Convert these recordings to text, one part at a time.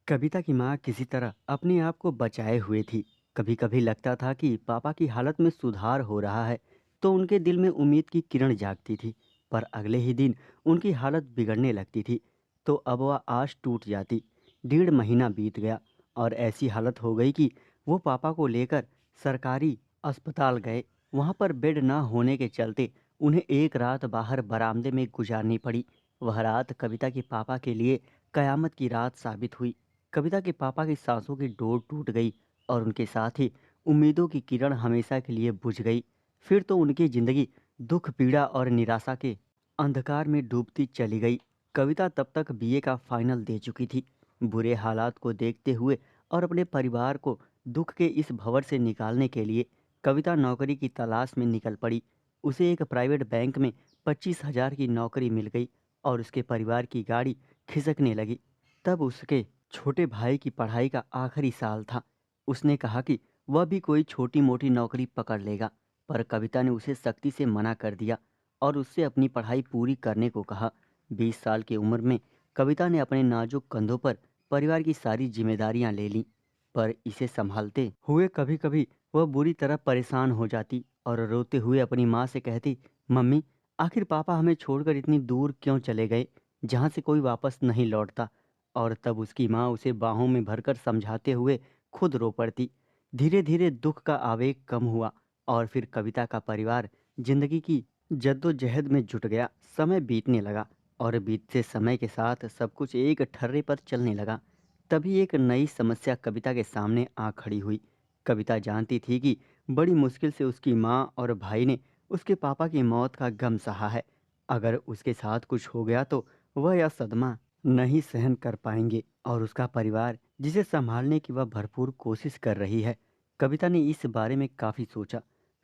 कविता की माँ किसी तरह अपने आप को बचाए हुए थी। कभी कभी लगता था कि पापा की हालत में सुधार हो रहा है, तो उनके दिल में उम्मीद की किरण जागती थी। पर अगले ही दिन उनकी हालत बिगड़ने लगती थी, तो अब वह आश टूट जाती। 1.5 महीना बीत गया और ऐसी हालत हो गई कि वो पापा को लेकर सरकारी अस्पताल गए। वहाँ पर बेड न होने के चलते उन्हें एक रात बाहर बरामदे में गुजारनी पड़ी। वह रात कविता के पापा के लिए कयामत की रात साबित हुई। कविता के पापा की सांसों की डोर टूट गई और उनके साथ ही उम्मीदों की किरण हमेशा के लिए बुझ गई। फिर तो उनकी जिंदगी दुख, पीड़ा और निराशा के अंधकार में डूबती चली गई। कविता तब तक बीए का फाइनल दे चुकी थी। बुरे हालात को देखते हुए और अपने परिवार को दुख के इस भंवर से निकालने के लिए कविता नौकरी की तलाश में निकल पड़ी। उसे एक प्राइवेट बैंक में 25,000 की नौकरी मिल गई और उसके परिवार की गाड़ी खिसकने लगी। तब उसके छोटे भाई की पढ़ाई का आखिरी साल था। उसने कहा कि वह भी कोई छोटी मोटी नौकरी पकड़ लेगा, पर कविता ने उसे सख्ती से मना कर दिया और उससे अपनी पढ़ाई पूरी करने को कहा। 20 साल की उम्र में कविता ने अपने नाजुक कंधों पर परिवार की सारी जिम्मेदारियां ले लीं, पर इसे संभालते हुए कभी कभी वह बुरी तरह परेशान हो जाती और रोते हुए अपनी माँ से कहती, मम्मी, आखिर पापा हमें छोड़कर इतनी दूर क्यों चले गए, जहाँ से कोई वापस नहीं लौटता। और तब उसकी माँ उसे बाहों में भरकर समझाते हुए खुद रो पड़ती। धीरे धीरे दुख का आवेग कम हुआ और फिर कविता का परिवार जिंदगी की जद्दोजहद में जुट गया। समय बीतने लगा और बीतते समय के साथ सब कुछ एक ठर्रे पर चलने लगा। तभी एक नई समस्या कविता के सामने आ खड़ी हुई। कविता जानती थी कि बड़ी मुश्किल से उसकी माँ और भाई ने उसके पापा की मौत का गम सहा है। अगर उसके साथ कुछ हो गया तो वह यह सदमा नहीं सहन कर पाएंगे और उसका परिवार, जिसे संभालने की वह भरपूर कोशिश कर रही है। कविता ने इस बारे में काफ़ी सोचा,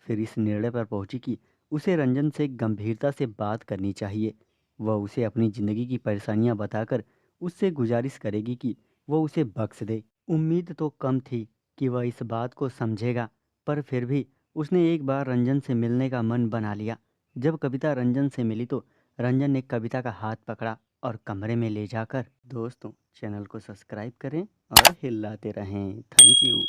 फिर इस निर्णय पर पहुंची कि उसे रंजन से गंभीरता से बात करनी चाहिए। वह उसे अपनी ज़िंदगी की परेशानियां बताकर उससे गुजारिश करेगी कि वह उसे बख्श दे। उम्मीद तो कम थी कि वह इस बात को समझेगा, पर फिर भी उसने एक बार रंजन से मिलने का मन बना लिया। जब कविता रंजन से मिली तो रंजन ने कविता का हाथ पकड़ा और कमरे में ले जाकर, दोस्तों, चैनल को सब्सक्राइब करें और हिलाते रहें। Thank you.